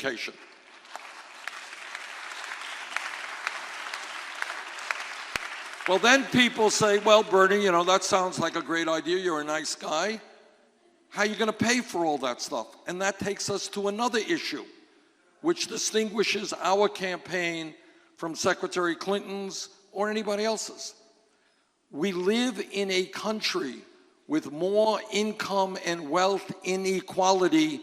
education. Well, then people say, well, Bernie, you know, that sounds like a great idea. You're a nice guy. How are you going to pay for all that stuff? And that takes us to another issue, which distinguishes our campaign from Secretary Clinton's or anybody else's. We live in a country with more income and wealth inequality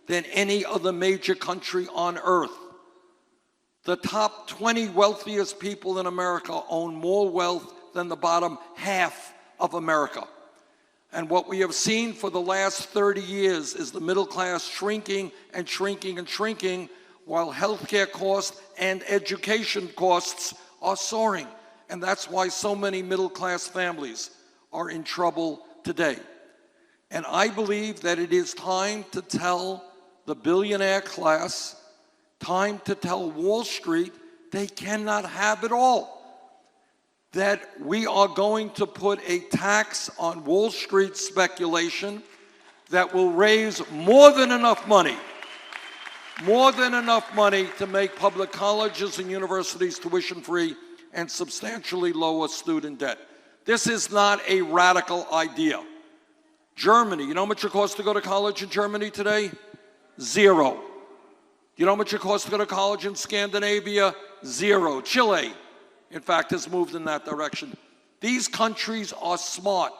than any other major country on earth. The top 20 wealthiest people in America own more wealth than the bottom half of America. And what we have seen for the last 30 years is the middle class shrinking and shrinking and shrinking, while healthcare costs and education costs are soaring. And that's why so many middle class families are in trouble today. And I believe that it is time to tell the billionaire class, time to tell Wall Street they cannot have it all. That we are going to put a tax on Wall Street speculation that will raise more than enough money to make public colleges and universities tuition-free and substantially lower student debt. This is not a radical idea. Germany, you know how much it costs to go to college in Germany today? Zero. You know how much it costs to go to college in Scandinavia? Zero. Chile, in fact, has moved in that direction. These countries are smart.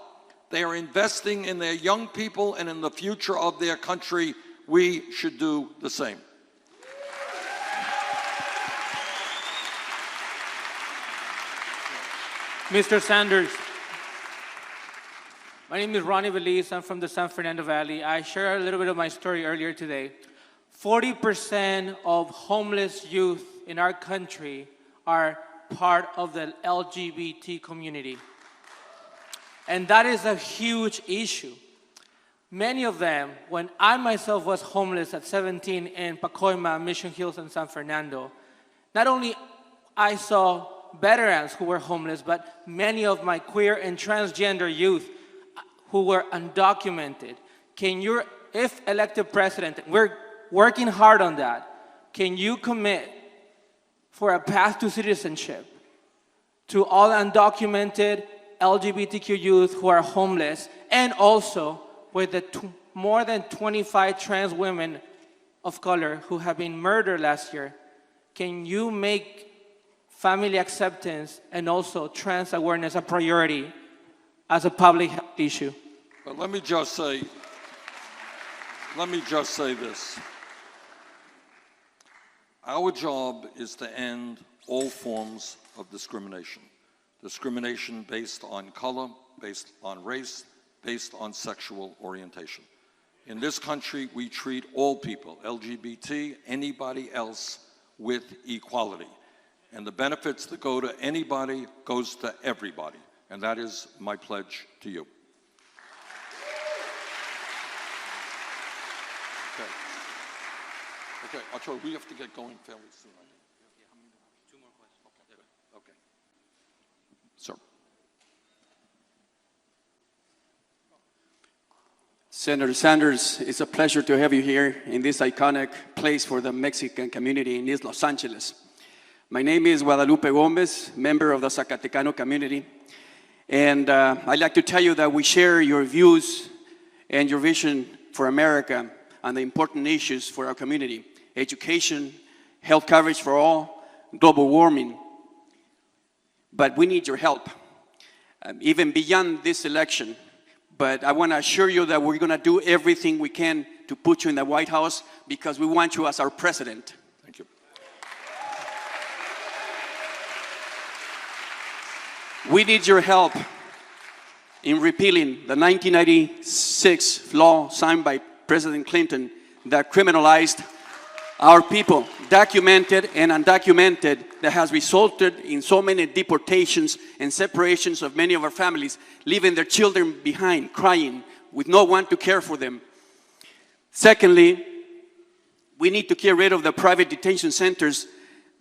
They are investing in their young people and in the future of their country. We should do the same. Mr. Sanders, my name is Ronnie Belize. I'm from the San Fernando Valley. I shared a little bit of my story earlier today. 40% of homeless youth in our country are part of the LGBT community. And that is a huge issue. Many of them, when I myself was homeless at 17 in Pacoima, Mission Hills, and San Fernando, not only I saw veterans who were homeless, but many of my queer and transgender youth who were undocumented. Can you, if elected president, we're working hard on that, can you commit for a path to citizenship to all undocumented LGBTQ youth who are homeless, and also with the more than 25 trans women of color who have been murdered last year? Can you make family acceptance and also trans awareness a priority as a public health issue? But let me just say this. Our job is to end all forms of discrimination. Discrimination based on color, based on race, based on sexual orientation. In this country, we treat all people, LGBT, anybody else, with equality. And the benefits that go to anybody goes to everybody. And that is my pledge to you. Okay, Arturo, we have to get going fairly soon. Two more questions. Okay. Sir. Senator Sanders, it's a pleasure to have you here in this iconic place for the Mexican community in East Los Angeles. My name is Guadalupe Gomez, member of the Zacatecano community. And I'd like to tell you that we share your views and your vision for America and the important issues for our community: education, health coverage for all, global warming. But we need your help, even beyond this election. But I want to assure you that we're going to do everything we can to put you in the White House, because we want you as our president. Thank you. We need your help in repealing the 1996 law signed by President Clinton that criminalized our people, documented and undocumented, that has resulted in so many deportations and separations of many of our families, leaving their children behind, crying, with no one to care for them. Secondly, we need to get rid of the private detention centers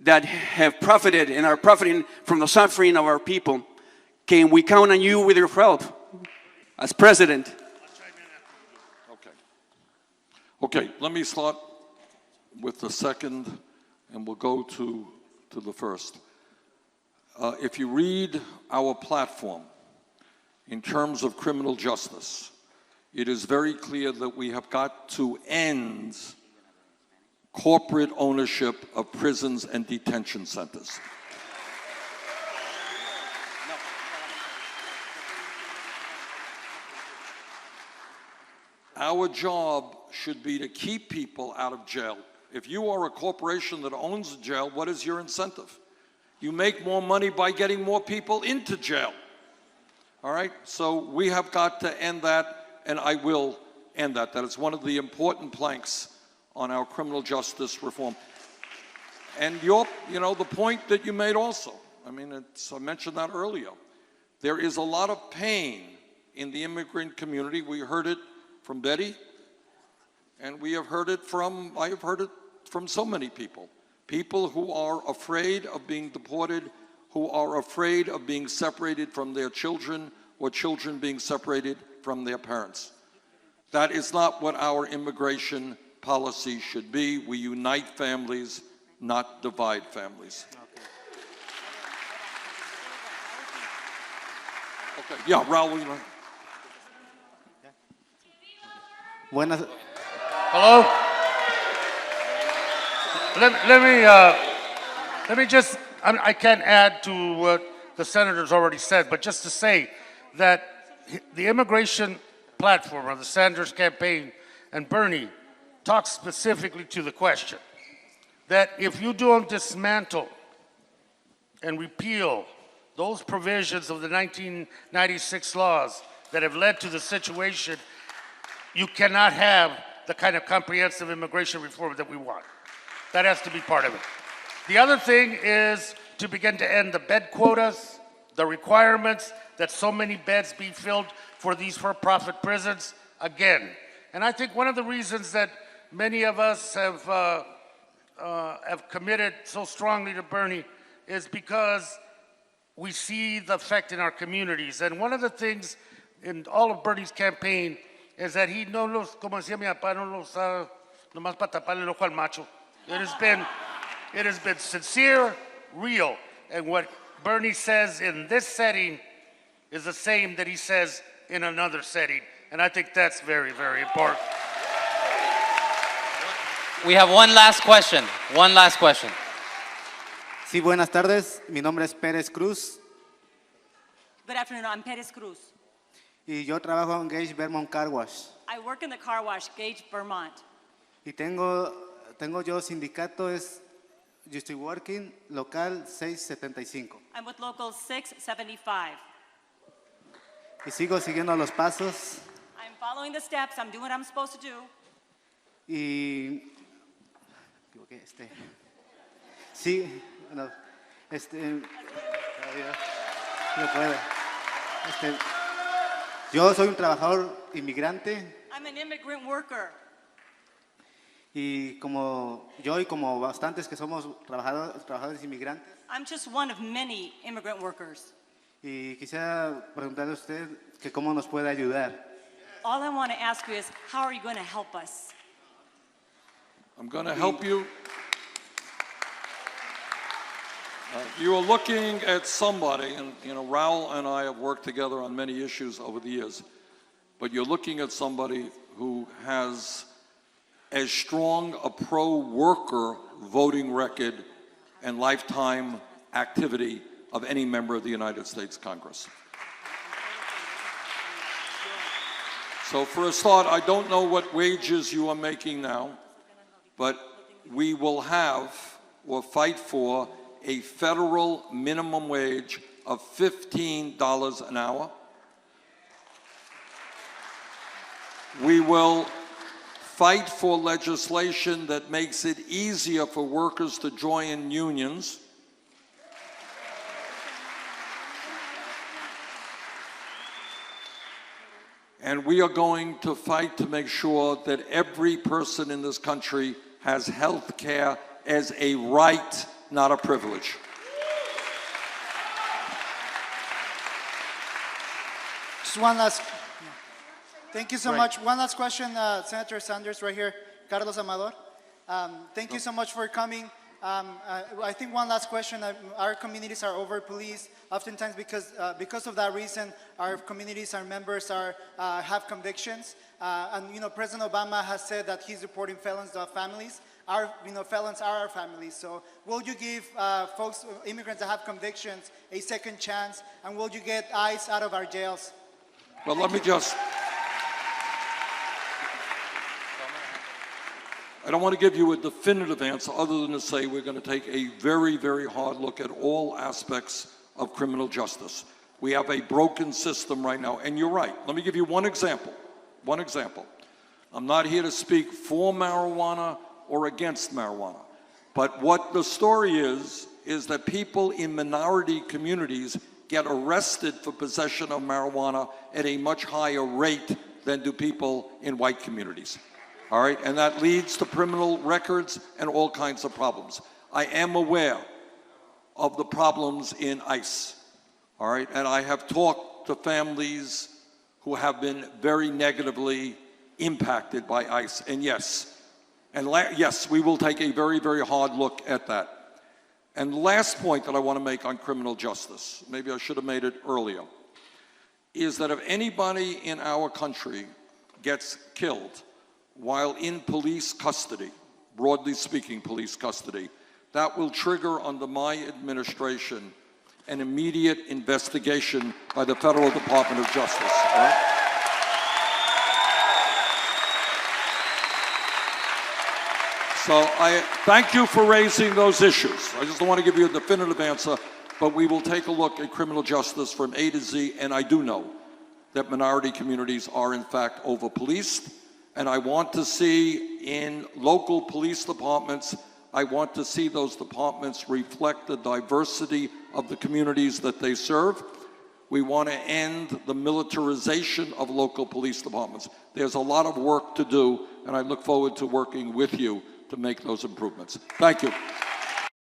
that have profited and are profiting from the suffering of our people. Can we count on you with your help as president? Okay, let me start with the second, and we'll go to the first. If you read our platform in terms of criminal justice, it is very clear that we have got to end corporate ownership of prisons and detention centers. Our job should be to keep people out of jail. If you are a corporation that owns a jail, what is your incentive? You make more money by getting more people into jail. All right? So we have got to end that, and I will end that. That is one of the important planks on our criminal justice reform. And the point that you made also, I mean, I mentioned that earlier. There is a lot of pain in the immigrant community. We heard it from Betty, and I have heard it from so many people. People who are afraid of being deported, who are afraid of being separated from their children, or children being separated from their parents. That is not what our immigration policy should be. We unite families, not divide families. Okay, yeah, Raul, Buenas, Hello? Let me just, I can't add to what the senator's already said, but just to say that the immigration platform of the Sanders campaign and Bernie talks specifically to the question that if you don't dismantle and repeal those provisions of the 1996 laws that have led to the situation, you cannot have the kind of comprehensive immigration reform that we want. That has to be part of it. The other thing is to begin to end the bed quotas, the requirements that so many beds be filled for these for-profit prisons again. And I think one of the reasons that many of us have committed so strongly to Bernie is because we see the effect in our communities. And one of the things in all of Bernie's campaign is that he no los, como decía mi papá, no los nomás para taparle el ojo al macho. It has been sincere, real, and what Bernie says in this setting is the same that he says in another setting, and I think that's very, very important. We have one last question. One last question. sí, buenas tardes. Mi nombre es Pérez Cruz Good afternoon, I'm Perez Cruz. y yo trabajo en Gage Vermont Car Wash. I work in the car wash, Gage, Vermont. Y tengo yo sindicato, yo estoy working local 675. I'm with Local 675. Y sigo siguiendo los pasos I'm following the steps, I'm doing what I'm supposed to do. y... Sí, bueno, todavía no puedo. Yo soy un trabajador inmigrante I'm an immigrant worker. y como yo y como bastantes que somos trabajadores inmigrantes, I'm just one of many immigrant workers. y quisiera preguntarle a usted que cómo nos puede ayudar. All I want to ask you is, how are you going to help us? I'm going to help you. You are looking at somebody, and Raul and I have worked together on many issues over the years, but you're looking at somebody who has as strong a pro-worker voting record and lifetime activity of any member of the United States Congress. So for a start, I don't know what wages you are making now, but we will have or fight for a federal minimum wage of $15 an hour. We will fight for legislation that makes it easier for workers to join unions. And we are going to fight to make sure that every person in this country has health care as a right, not a privilege. Just one last. Thank you so Right. much. One last question, Senator Sanders, right here, Carlos Amador. Thank you so much for coming. I think one last question. Our communities are over-policed, oftentimes because of that reason, our communities, our members have convictions. And President Obama has said that he's reporting felons to our families. Our felons are our families. So will you give folks, immigrants that have convictions, a second chance? And will you get ICE out of our jails? Well, let me just. I don't want to give you a definitive answer other than to say we're going to take a very, very hard look at all aspects of criminal justice. We have a broken system right now, and you're right. Let me give you one example. One example. I'm not here to speak for marijuana or against marijuana, but what the story is that people in minority communities get arrested for possession of marijuana at a much higher rate than do people in white communities. All right, and that leads to criminal records and all kinds of problems. I am aware of the problems in ICE, all right, and I have talked to families who have been very negatively impacted by ICE, and yes, we will take a very, very hard look at that. And the last point that I want to make on criminal justice, maybe I should have made it earlier, is that if anybody in our country gets killed while in police custody, broadly speaking police custody, that will trigger under my administration an immediate investigation by the Federal Department of Justice. All right? So I thank you for raising those issues. I just don't want to give you a definitive answer, but we will take a look at criminal justice from A to Z, and I do know that minority communities are in fact over-policed. And I want to see in local police departments, I want to see those departments reflect the diversity of the communities that they serve. We want to end the militarization of local police departments. There's a lot of work to do, and I look forward to working with you to make those improvements. Thank you.